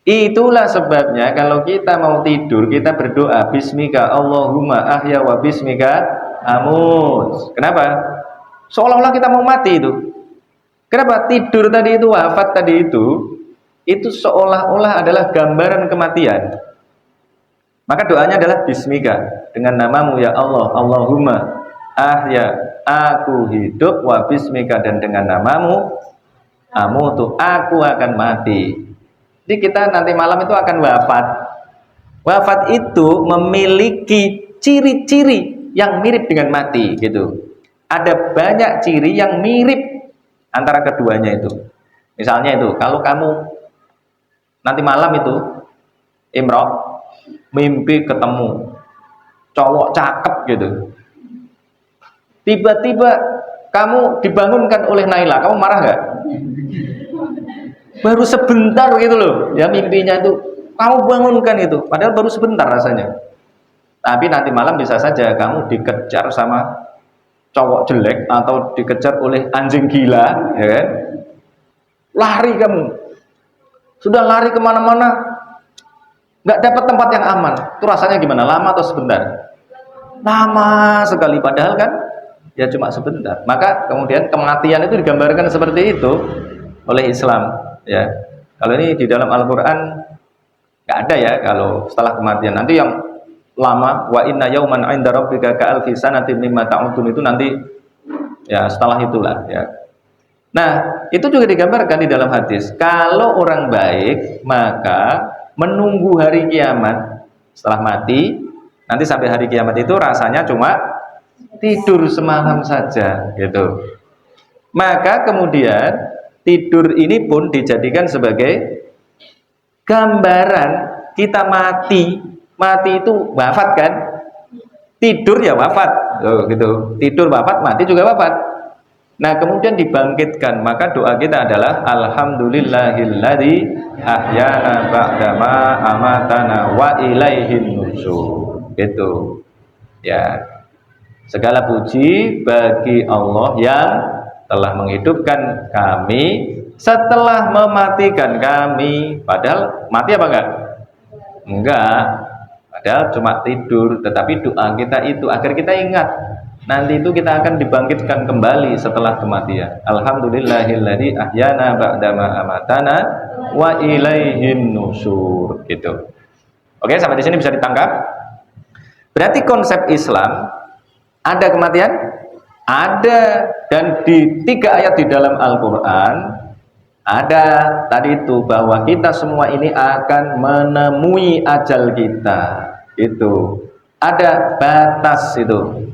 Itulah sebabnya kalau kita mau tidur kita berdoa bismika Allahumma ahya wa bismika amut. Kenapa? Seolah-olah kita mau mati itu. Kenapa? Tidur tadi itu, wafat tadi itu seolah-olah adalah gambaran kematian. Maka doanya adalah bismika, dengan namamu ya Allah, Allahumma ahya, aku hidup, wa bismika, dan dengan namamu amutu, aku akan mati. Jadi kita nanti malam itu akan wafat. Wafat itu memiliki ciri-ciri yang mirip dengan mati gitu. Ada banyak ciri yang mirip antara keduanya itu. Misalnya itu, kalau kamu nanti malam itu Imroh mimpi ketemu cowok cakep gitu, tiba-tiba kamu dibangunkan oleh Naila, kamu marah nggak? Baru sebentar gitu loh ya mimpinya itu, kamu bangunkan itu, padahal baru sebentar rasanya. Tapi nanti malam bisa saja kamu dikejar sama cowok jelek atau dikejar oleh anjing gila, ya kan? Lari kamu, sudah lari kemana-mana, nggak dapat tempat yang aman. Itu rasanya gimana? Lama atau sebentar? Lama sekali, padahal kan ya cuma sebentar. Maka kemudian kematian itu digambarkan seperti itu oleh Islam, ya. Kalau ini di dalam Al-Quran nggak ada ya kalau setelah kematian. Nanti yang lama, wa inna yauman 'inda rabbika ka'alfi sanatin mimma ta'udun, itu nanti ya setelah itulah ya. Nah, itu juga digambarkan di dalam hadis. Kalau orang baik maka menunggu hari kiamat setelah mati, nanti sampai hari kiamat itu rasanya cuma tidur semalam saja gitu. Maka kemudian tidur ini pun dijadikan sebagai gambaran kita mati. Mati itu wafat kan, tidur ya wafat gitu. Tidur wafat, mati juga wafat. Nah kemudian dibangkitkan, maka doa kita adalah alhamdulillahilladzi ahyana ba'dama amatana wa ilaihin nusyur. Gitu ya, segala puji bagi Allah yang telah menghidupkan kami setelah mematikan kami. Padahal mati apa enggak, padahal cuma tidur. Tetapi doa kita itu agar kita ingat nanti itu kita akan dibangkitkan kembali setelah kematian. Alhamdulillahilladzi ahyana ba'dama amatana wa ilaihin nusyur. Gitu. Oke, sampai di sini bisa ditangkap. Berarti konsep Islam ada kematian? Ada. Dan di 3 ayat di dalam Al-Quran ada tadi itu bahwa kita semua ini akan menemui ajal kita. Itu ada batas itu.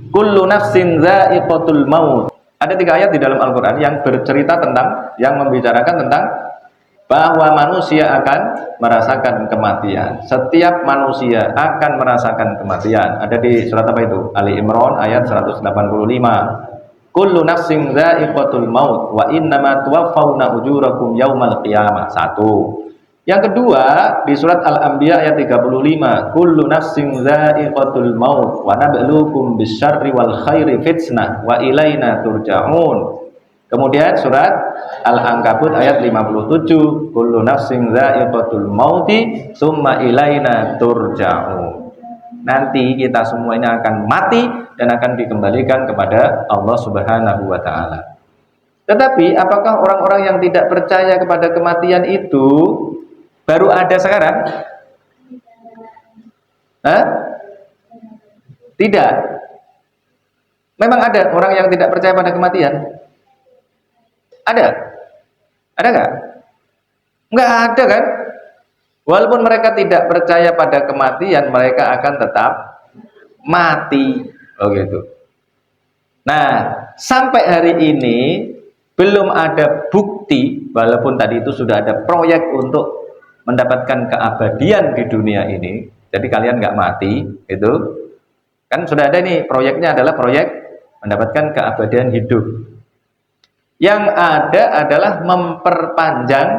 Kullu nafsin dha'iqatul maut. Ada 3 ayat di dalam Al-Quran yang bercerita tentang, yang membicarakan tentang bahwa manusia akan merasakan kematian. Setiap manusia akan merasakan kematian. Ada di surat apa itu? Ali Imran ayat 185. Kullu nafsin dha'iqatul maut wa innama tuwaffawna ujurakum yaumal qiyamah. 1. Yang kedua di surat Al-Anbiya ayat 35, kullu nafsin dha'iqatul maut wa nabluukum bisyarri wal khairi fitnah wa ilaina turja'un. Kemudian surat Al-Ankabut ayat 57, kullu nafsin dha'iqatul mauti summa ilaina turja'un. Nanti kita semua ini akan mati dan akan dikembalikan kepada Allah Subhanahu wa taala. Tetapi apakah orang-orang yang tidak percaya kepada kematian itu baru ada sekarang? Hah? Tidak. Memang ada orang yang tidak percaya pada kematian? Ada? Ada nggak? Nggak ada kan? Walaupun mereka tidak percaya pada kematian, mereka akan tetap mati. Oh gitu. Nah, sampai hari ini belum ada bukti, walaupun tadi itu sudah ada proyek untuk mendapatkan keabadian di dunia ini. Jadi kalian nggak mati, itu kan sudah ada nih, proyeknya adalah proyek mendapatkan keabadian hidup. Yang ada adalah memperpanjang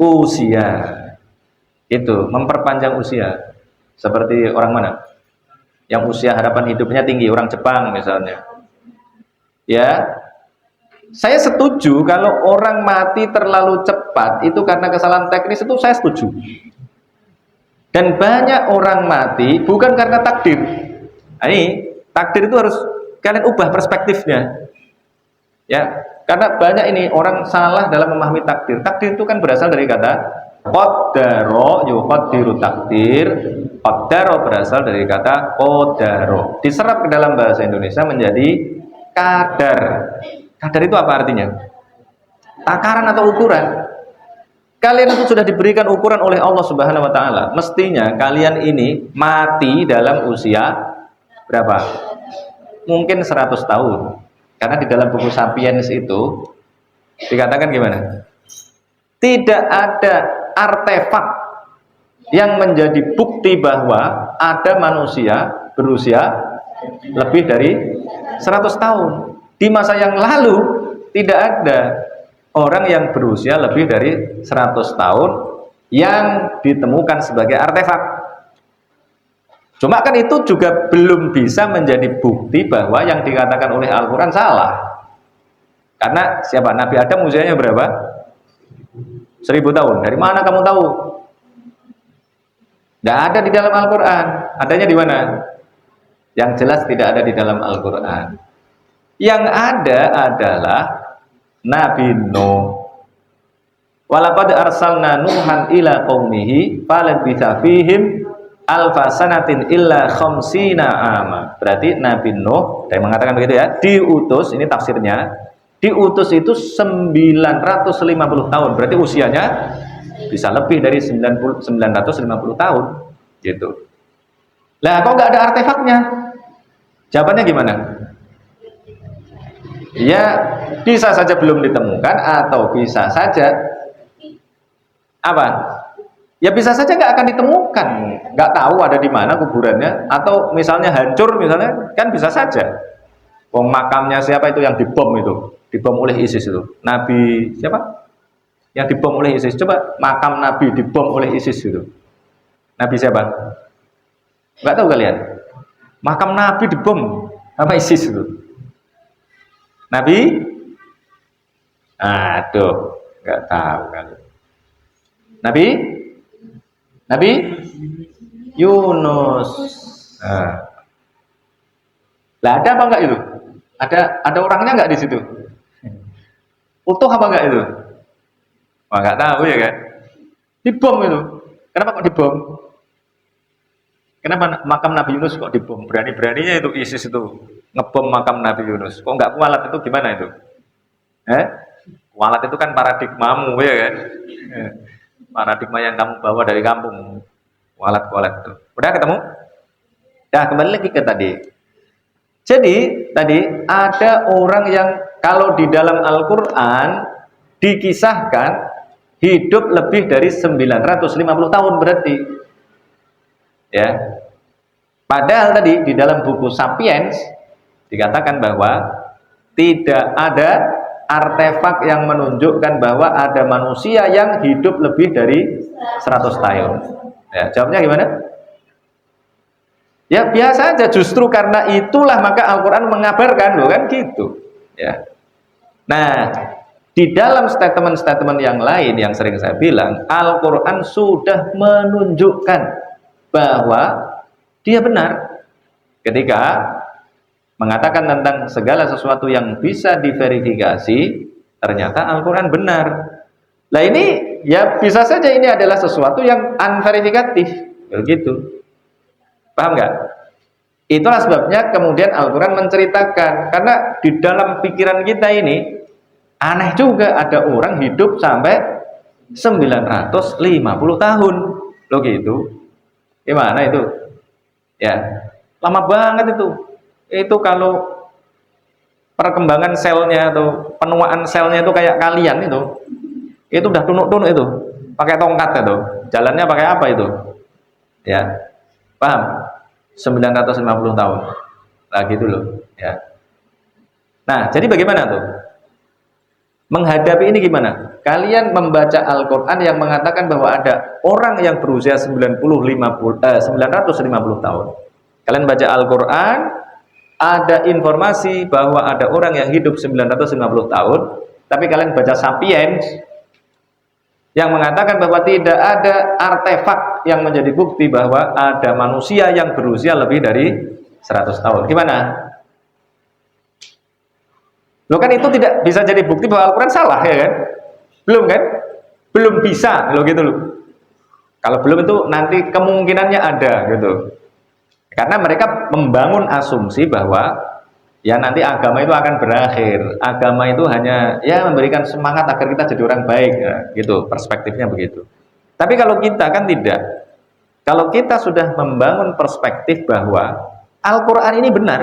usia. Itu memperpanjang usia. Seperti orang mana? Yang usia harapan hidupnya tinggi, orang Jepang misalnya. Ya. Saya setuju kalau orang mati terlalu cepat itu karena kesalahan teknis, itu saya setuju. Dan banyak orang mati bukan karena takdir. Nah, ini takdir itu harus kalian ubah perspektifnya. Ya, karena banyak ini orang salah dalam memahami takdir. Takdir itu kan berasal dari kata qaddaro, yuqaddiru takdir. Qaddaro berasal dari kata qadaro. Diserap ke dalam bahasa Indonesia menjadi kadar. Kadar itu apa artinya? Takaran atau ukuran. Kalian itu sudah diberikan ukuran oleh Allah Subhanahu wa taala. Mestinya kalian ini mati dalam usia berapa? Mungkin 100 tahun. Karena di dalam buku Sapiens itu dikatakan gimana? Tidak ada artefak yang menjadi bukti bahwa ada manusia berusia lebih dari 100 tahun. Di masa yang lalu tidak ada orang yang berusia lebih dari 100 tahun yang ditemukan sebagai artefak. Cuma kan itu juga belum bisa menjadi bukti bahwa yang dikatakan oleh Al-Quran salah. Karena siapa? Nabi Adam usianya berapa? 1000 tahun. Dari mana kamu tahu? Tidak ada di dalam Al-Quran. Adanya di mana? Yang jelas tidak ada di dalam Al-Quran. Yang ada adalah Nabi Nuh. Walaqad arsalna Nuhan ila qaumihi falabitha fihim alfa sanatin illa khamsina ama. Berarti Nabi Nuh, saya mengatakan begitu ya, diutus, ini tafsirnya, diutus itu 950 tahun. Berarti usianya bisa lebih dari 950 tahun gitu. Lah kok nggak ada artefaknya? Jawabannya gimana? Ya bisa saja belum ditemukan, atau bisa saja apa? Ya bisa saja nggak akan ditemukan, nggak tahu ada di mana kuburannya, atau misalnya hancur misalnya, kan bisa saja. Wong makamnya siapa itu yang dibom itu, dibom oleh ISIS itu, Nabi siapa? Yang dibom oleh ISIS. Coba makam Nabi dibom oleh ISIS itu, Nabi siapa? Nggak tahu kalian? Makam Nabi dibom sama ISIS itu, Nabi? Aduh, nggak tahu kali. Nabi Yunus. Lah ada apa enggak itu? Ada orangnya enggak di situ? Utuh apa enggak itu? Wah, enggak tahu ya kan? Dibom itu. Kenapa kok dibom? Kenapa makam Nabi Yunus kok dibom? Berani-beraninya itu ISIS itu ngebom makam Nabi Yunus. Kok enggak kualat itu gimana itu? Kualat itu kan paradigmamu ya kan? Paradigma yang kamu bawa dari kampung. Kualat itu. Udah ketemu? Nah, kembali lagi ke tadi. Jadi, tadi ada orang yang kalau di dalam Al-Quran dikisahkan hidup lebih dari 950 tahun berarti. Ya. Padahal tadi di dalam buku Sapiens dikatakan bahwa tidak ada artefak yang menunjukkan bahwa ada manusia yang hidup lebih dari 100 tahun. Ya, jawabnya gimana? Ya biasa aja, justru karena itulah maka Al-Quran mengabarkan loh kan gitu. Ya. Nah, di dalam statement-statement yang lain yang sering saya bilang, Al-Quran sudah menunjukkan bahwa dia benar ketika mengatakan tentang segala sesuatu yang bisa diverifikasi, ternyata Al-Quran benar. Nah ini ya bisa saja ini adalah sesuatu yang unverifikatif, begitu. Paham nggak? Itulah sebabnya kemudian Al-Quran menceritakan, karena di dalam pikiran kita ini aneh juga ada orang hidup sampai 950 tahun, loh gitu. Gimana itu? Ya, lama banget itu. Itu kalau perkembangan selnya atau penuaan selnya itu kayak kalian itu udah tunuk-tunuk itu, pakai tongkat itu, jalannya pakai apa itu? Ya, paham? 950 tahun, nah gitu loh. Ya. Nah, jadi bagaimana tuh? Menghadapi ini gimana? Kalian membaca Al-Quran yang mengatakan bahwa ada orang yang berusia 950 tahun. Kalian baca Al-Quran, ada informasi bahwa ada orang yang hidup 950 tahun, tapi kalian baca Sapiens yang mengatakan bahwa tidak ada artefak yang menjadi bukti bahwa ada manusia yang berusia lebih dari 100 tahun. Gimana? Loh kan itu tidak bisa jadi bukti bahwa Al-Quran salah, ya kan? Belum kan? Belum bisa, loh gitu loh. Kalau belum itu nanti kemungkinannya ada gitu. Karena mereka membangun asumsi bahwa ya nanti agama itu akan berakhir. Agama itu hanya ya memberikan semangat agar kita jadi orang baik, ya, gitu. Perspektifnya begitu. Tapi kalau kita kan tidak. Kalau kita sudah membangun perspektif bahwa Al-Quran ini benar.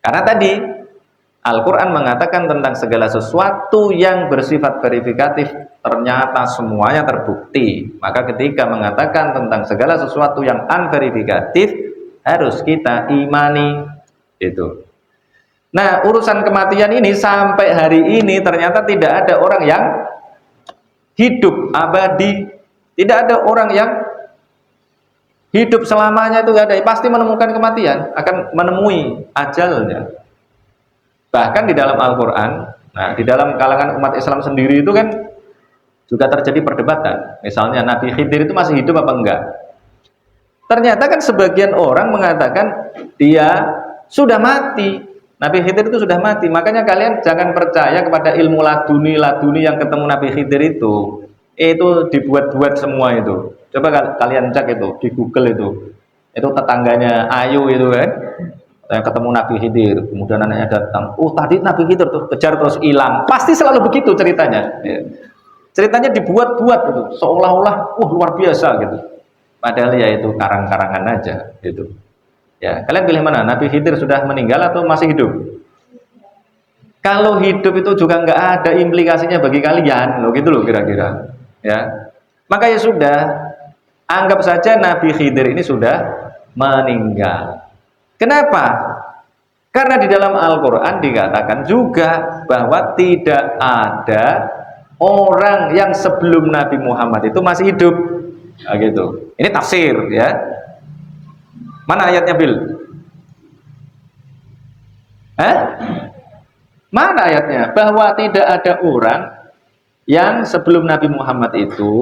Karena tadi Al-Quran mengatakan tentang segala sesuatu yang bersifat verifikatif ternyata semuanya terbukti. Maka ketika mengatakan tentang segala sesuatu yang unverifikatif harus kita imani itu. Nah, urusan kematian ini sampai hari ini ternyata tidak ada orang yang hidup abadi, tidak ada orang yang hidup selamanya, itu tidak ada. Pasti menemukan kematian, akan menemui ajalnya. Bahkan di dalam Al-Quran, nah di dalam kalangan umat Islam sendiri itu kan juga terjadi perdebatan. Misalnya Nabi Khidir itu masih hidup apa enggak? Ternyata kan sebagian orang mengatakan dia sudah mati. Nabi Khidir itu sudah mati. Makanya kalian jangan percaya kepada ilmu laduni yang ketemu Nabi Khidir itu. Itu dibuat-buat semua itu. Coba kalian cek itu di Google itu. Itu tetangganya Ayu itu kan. Saya ketemu Nabi Khidir, kemudian anaknya datang. Oh tadi Nabi Khidir tuh kejar terus hilang. Pasti selalu begitu ceritanya. Ya. Ceritanya dibuat-buat gitu, seolah-olah luar biasa gitu. Padahal ya itu karang-karangan aja gitu. Ya, kalian pilih mana? Nabi Khidir sudah meninggal atau masih hidup? Kalau hidup itu juga nggak ada implikasinya bagi kalian, loh gitu loh kira-kira. Ya, maka ya sudah, anggap saja Nabi Khidir ini sudah meninggal. Kenapa? Karena di dalam Al-Quran dikatakan juga bahwa tidak ada orang yang sebelum Nabi Muhammad itu masih hidup. Nah, gitu. Ini tafsir ya. Mana ayatnya, Bil? Mana ayatnya? Bahwa tidak ada orang yang sebelum Nabi Muhammad itu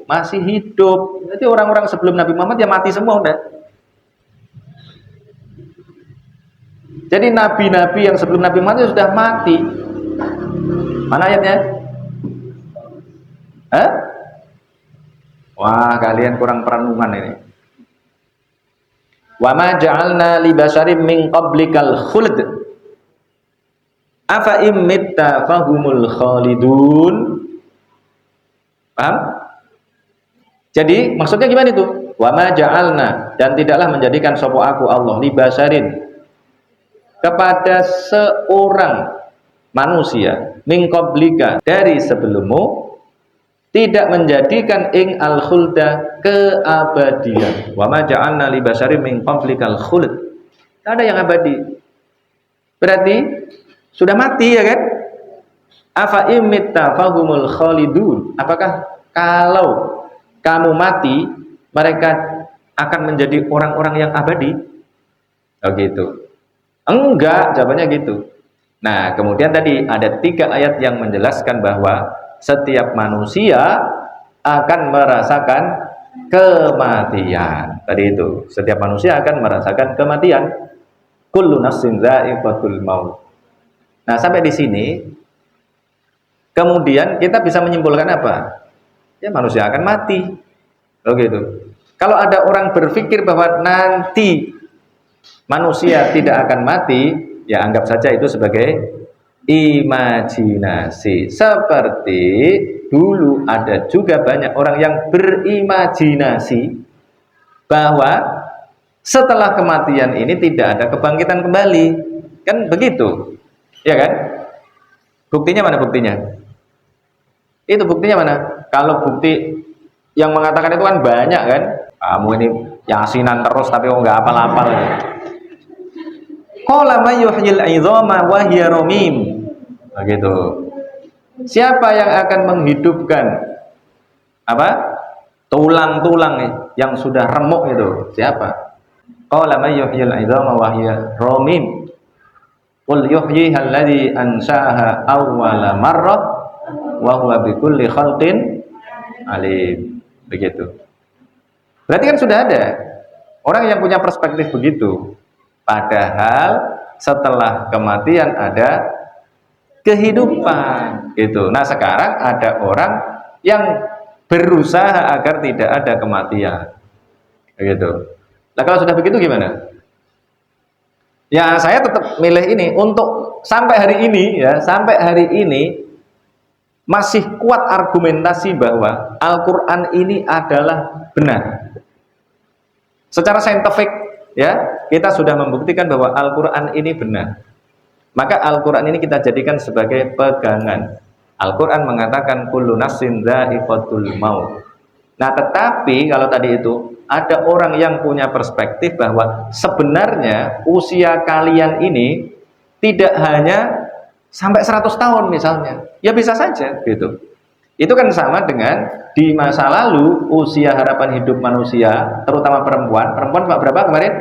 masih hidup. Jadi orang-orang sebelum Nabi Muhammad ya mati semua udah. Jadi nabi-nabi yang sebelum Nabi Muhammad sudah mati. Mana ayatnya? Wah, kalian kurang perenungan ini. Wa ma ja'alna li basharin min qablikal khuld. Afa im mitta fahumul khalidun. Paham? Jadi maksudnya gimana itu? Wa ma ja'alna, dan tidaklah menjadikan sapa aku Allah li basharin, kepada seorang manusia min qablika, dari sebelummu, tidak menjadikan ing al khulda, keabadian. Wa ma ja'alna li basharin min qablikal khuld. Tidak ada yang abadi. Berarti sudah mati ya kan? Afa imitta fahumul khalidun. Apakah kalau kamu mati mereka akan menjadi orang-orang yang abadi? Oh gitu. Enggak, jawabannya gitu. Nah, kemudian tadi ada 3 ayat yang menjelaskan bahwa setiap manusia akan merasakan kematian. Tadi itu, setiap manusia akan merasakan kematian. Kullu nafsin dha'iqatul maut. Nah, sampai di sini kemudian kita bisa menyimpulkan apa? Ya, manusia akan mati. Oh gitu. Kalau ada orang berpikir bahwa nanti manusia tidak akan mati, ya anggap saja itu sebagai imajinasi. Seperti dulu ada juga banyak orang yang berimajinasi bahwa setelah kematian ini tidak ada kebangkitan kembali. Kan begitu. Ya kan? Buktinya mana buktinya? Itu buktinya mana? Kalau bukti yang mengatakan itu kan banyak kan? Kamu ini yasinan terus tapi kok nggak hafal-hafal. Qala may yuhyil 'idhama wa hiya ramim. Begitu. Siapa yang akan menghidupkan apa? Tulang-tulang yang sudah remuk itu? Siapa? Qala may yuhyil 'idhama wa hiya ramim. Qul yuhyiha alladhi ansha'aha awwala marrah wa huwa bikulli khalqin alim. Begitu. Berarti kan sudah ada orang yang punya perspektif begitu. Padahal setelah kematian ada kehidupan gitu. Nah, sekarang ada orang yang berusaha agar tidak ada kematian. Begitu. Nah, kalau sudah begitu gimana? Ya, saya tetap milih ini untuk sampai hari ini ya, sampai hari ini masih kuat argumentasi bahwa Al-Qur'an ini adalah benar. Secara saintifik ya, kita sudah membuktikan bahwa Al-Qur'an ini benar. Maka Al-Qur'an ini kita jadikan sebagai pegangan. Al-Qur'an mengatakan kullu nafsin dha'iqatul maut. Nah, tetapi kalau tadi itu ada orang yang punya perspektif bahwa sebenarnya usia kalian ini tidak hanya sampai 100 tahun misalnya. Ya bisa saja gitu. Itu kan sama dengan di masa lalu usia harapan hidup manusia, terutama perempuan cuma berapa kemarin?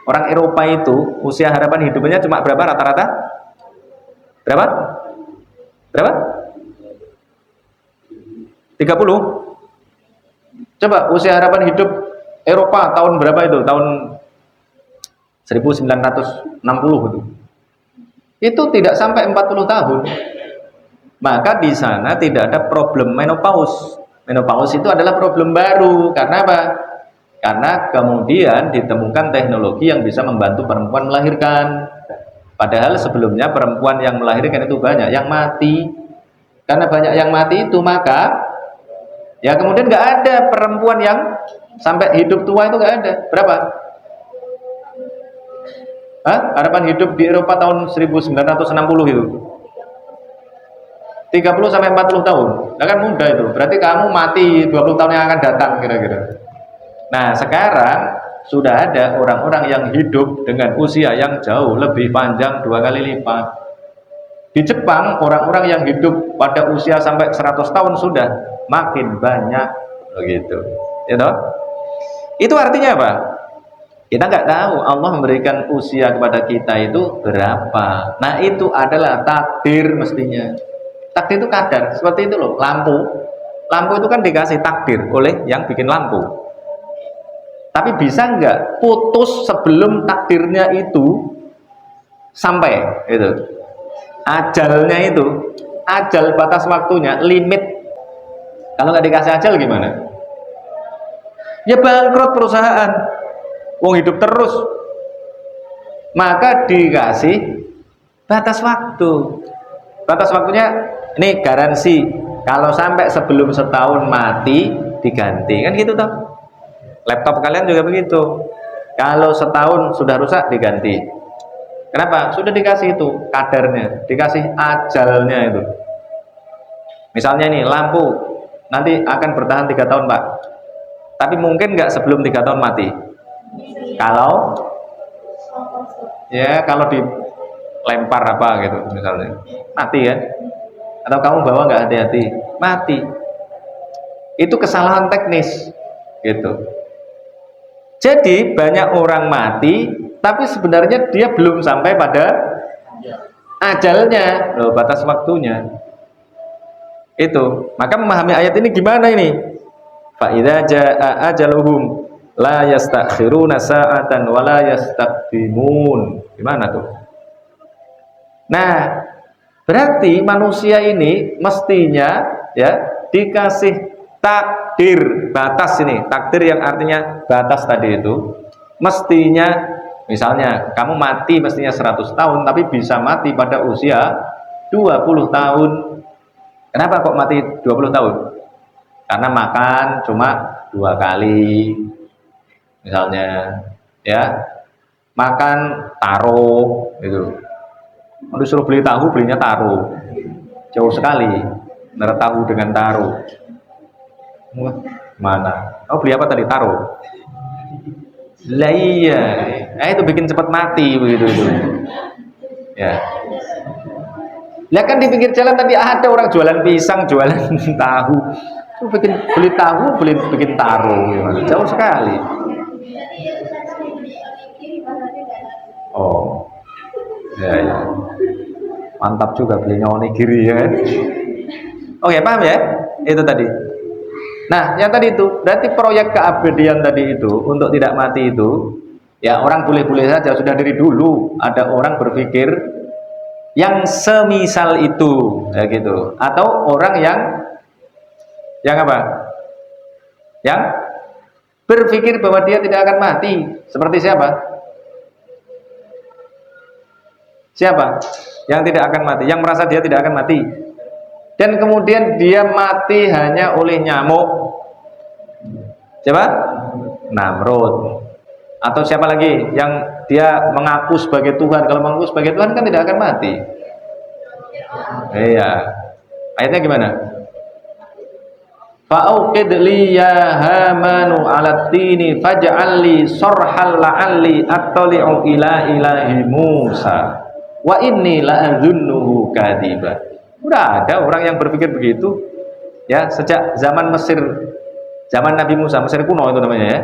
Orang Eropa itu usia harapan hidupnya cuma berapa rata-rata? Berapa? Berapa? 30. Coba usia harapan hidup Eropa tahun berapa itu? Tahun 1960 itu. Itu tidak sampai 40 tahun. Maka di sana tidak ada problem menopause. Menopause itu adalah problem baru. Karena apa? Karena kemudian ditemukan teknologi yang bisa membantu perempuan melahirkan. Padahal sebelumnya perempuan yang melahirkan itu banyak yang mati. Karena banyak yang mati itu, maka ya kemudian nggak ada perempuan yang sampai hidup tua, itu nggak ada. Berapa? Harapan hidup di Eropa tahun 1960 itu 30 sampai 40 tahun. Nah, kan muda itu. Berarti kamu mati 20 tahun yang akan datang kira-kira. Nah, sekarang sudah ada orang-orang yang hidup dengan usia yang jauh lebih panjang 2 kali lipat. Di Jepang, orang-orang yang hidup pada usia sampai 100 tahun sudah makin banyak begitu. Ya toh? Itu artinya apa? Kita nggak tahu Allah memberikan usia kepada kita itu berapa. Nah, itu adalah takdir mestinya. Takdir itu kadar, seperti itu loh. Lampu itu kan dikasih takdir oleh yang bikin lampu. Tapi bisa nggak putus sebelum takdirnya itu sampai itu? Ajalnya itu, ajal batas waktunya, limit. Kalau nggak dikasih ajal gimana? Ya bangkrut perusahaan. Wong hidup terus. Maka dikasih batas waktu. Batas waktunya ini garansi. Kalau sampai sebelum setahun mati diganti. Kan gitu toh. Laptop kalian juga begitu. Kalau setahun sudah rusak diganti. Kenapa? Sudah dikasih itu kadarnya, dikasih ajalnya itu. Misalnya ini lampu nanti akan bertahan 3 tahun Pak. Tapi mungkin nggak sebelum 3 tahun mati. Kalau dilempar apa gitu misalnya, mati ya. Atau kamu bawa nggak hati-hati, mati. Itu kesalahan teknis gitu. Jadi banyak orang mati, tapi sebenarnya dia belum sampai pada ajalnya, loh, batas waktunya. Itu. Maka memahami ayat ini gimana ini? Fa idza jaa ajaluhum la yastakhiruna sa'atan wa la yastaqdimun. Gimana tuh? Nah, berarti manusia ini mestinya ya dikasih takdir, batas ini. Takdir yang artinya batas tadi itu. Mestinya misalnya kamu mati mestinya 100 tahun tapi bisa mati pada usia 20 tahun. Kenapa kok mati 20 tahun? Karena makan cuma 2 kali. Misalnya ya, makan taro gitu. Disuruh beli tahu, belinya taro. Jauh sekali antara tahu dengan taro. Mana? Oh, beli apa tadi? Taro. Lah iya, itu bikin cepat mati begitu itu. Ya. Lah kan di pinggir jalan tadi ada orang jualan pisang, jualan tahu. Itu beli tahu, bikin taro, gimana? Jauh sekali. Oh, ya ya. Mantap juga belinya onigiri ya kan? Oke, paham ya? Itu tadi. Nah, yang tadi itu berarti proyek keabadian tadi itu untuk tidak mati itu, ya orang boleh-boleh saja sudah dari dulu ada orang berpikir yang semisal itu, ya gitu. Atau orang yang apa? Yang berpikir bahwa dia tidak akan mati. Seperti siapa? Siapa? Yang tidak akan mati, yang merasa dia tidak akan mati. Dan kemudian dia mati hanya oleh nyamuk. Siapa? Namrud. Atau siapa lagi yang dia mengaku sebagai Tuhan? Kalau mengaku sebagai Tuhan kan tidak akan mati. Iya. Ayatnya gimana? Fa'uqid li ya hamanu 'ala tini faj'al li sarhal la'alli attali'u ila ilahi Musa wa inni la'adhunnuhu kadziba. Udah ada orang yang berpikir begitu ya sejak zaman Mesir, zaman Nabi Musa, Mesir kuno itu namanya ya.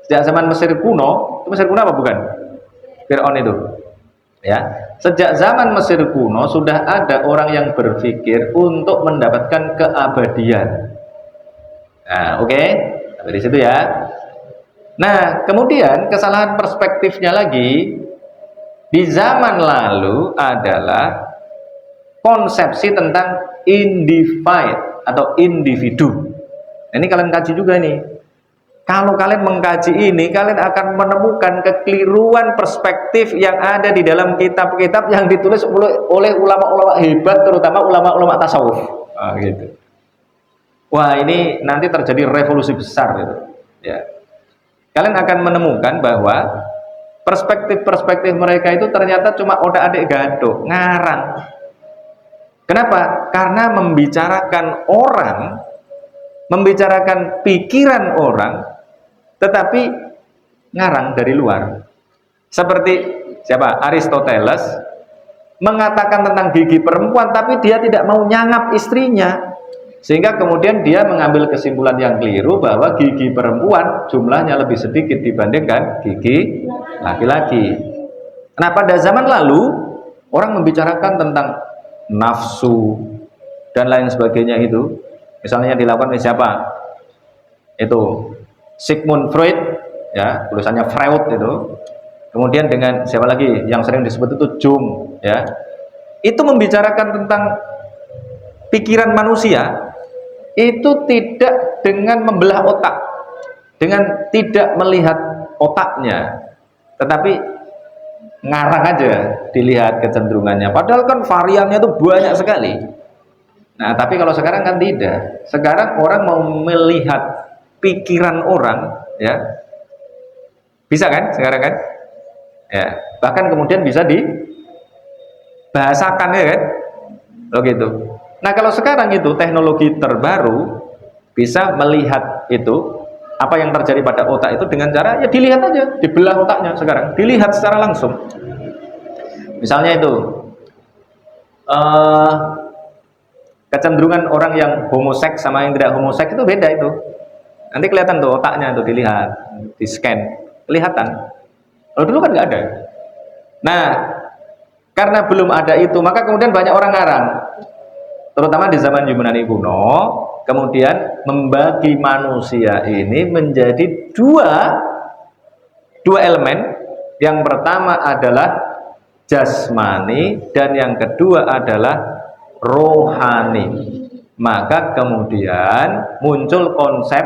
Sejak zaman Mesir kuno, itu Mesir kuno apa bukan? Fir'aun itu. Ya, sejak zaman Mesir kuno sudah ada orang yang berpikir untuk mendapatkan keabadian. Nah, oke, dari situ ya. Nah, kemudian kesalahan perspektifnya lagi di zaman lalu adalah konsepsi tentang individu atau individu. Nah, ini kalian kaji juga nih. Kalau kalian mengkaji ini, kalian akan menemukan kekeliruan perspektif yang ada di dalam kitab-kitab yang ditulis oleh ulama-ulama hebat, terutama ulama-ulama tasawuf. Nah, gitu. Wah, ini nanti terjadi revolusi besar gitu. Ya. Kalian akan menemukan bahwa perspektif-perspektif mereka itu ternyata cuma otak-adik gadok, ngarang. Kenapa? Karena membicarakan orang, membicarakan pikiran orang, tetapi ngarang dari luar. Seperti siapa? Aristoteles mengatakan tentang gigi perempuan, tapi dia tidak mau nyangap istrinya. Sehingga kemudian dia mengambil kesimpulan yang keliru bahwa gigi perempuan jumlahnya lebih sedikit dibandingkan gigi laki-laki. Nah, pada zaman lalu orang membicarakan tentang nafsu dan lain sebagainya itu. Misalnya yang dilakukan oleh siapa? Itu Sigmund Freud, ya, tulisannya Freud itu. Kemudian dengan siapa lagi yang sering disebut itu Jung, ya. Itu membicarakan tentang pikiran manusia itu tidak dengan membelah otak, dengan tidak melihat otaknya, tetapi ngarang aja, dilihat kecenderungannya. Padahal kan variannya itu banyak sekali. Nah, tapi kalau sekarang kan tidak. Sekarang orang mau melihat pikiran orang, ya, bisa kan? Sekarang kan, ya. Bahkan kemudian bisa dibahasakan, ya kan? Loh gitu. Nah, kalau sekarang itu teknologi terbaru bisa melihat itu apa yang terjadi pada otak itu dengan cara ya dilihat aja, dibelah otaknya sekarang, dilihat secara langsung. Misalnya itu kecenderungan orang yang homoseks sama yang tidak homoseks itu beda itu. Nanti kelihatan tuh otaknya tuh dilihat, di scan, kelihatan. Kalau dulu kan nggak ada. Nah, karena belum ada itu, maka kemudian banyak orang ngarang. Terutama di zaman Yunani kuno, kemudian membagi manusia ini menjadi dua elemen. Yang pertama adalah jasmani dan yang kedua adalah rohani. Maka kemudian muncul konsep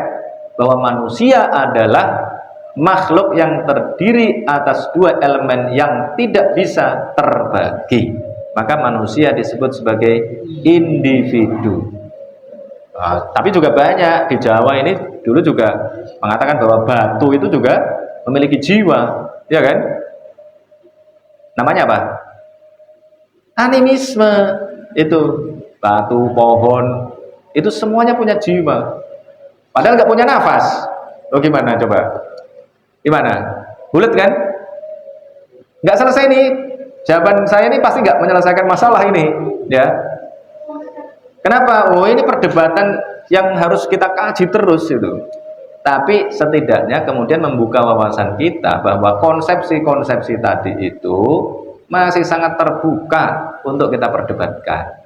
bahwa manusia adalah makhluk yang terdiri atas dua elemen yang tidak bisa terbagi. Maka manusia disebut sebagai individu. Tapi juga banyak di Jawa ini dulu juga mengatakan bahwa batu itu juga memiliki jiwa, ya kan? Namanya apa? Animisme. Itu batu, pohon, itu semuanya punya jiwa. Padahal nggak punya nafas. Loh gimana coba? Gimana? Bulat kan? Nggak selesai nih. Jawaban saya ini pasti nggak menyelesaikan masalah ini, ya. Kenapa? Oh, ini perdebatan yang harus kita kaji terus itu. Tapi setidaknya kemudian membuka wawasan kita bahwa konsepsi-konsepsi tadi itu masih sangat terbuka untuk kita perdebatkan.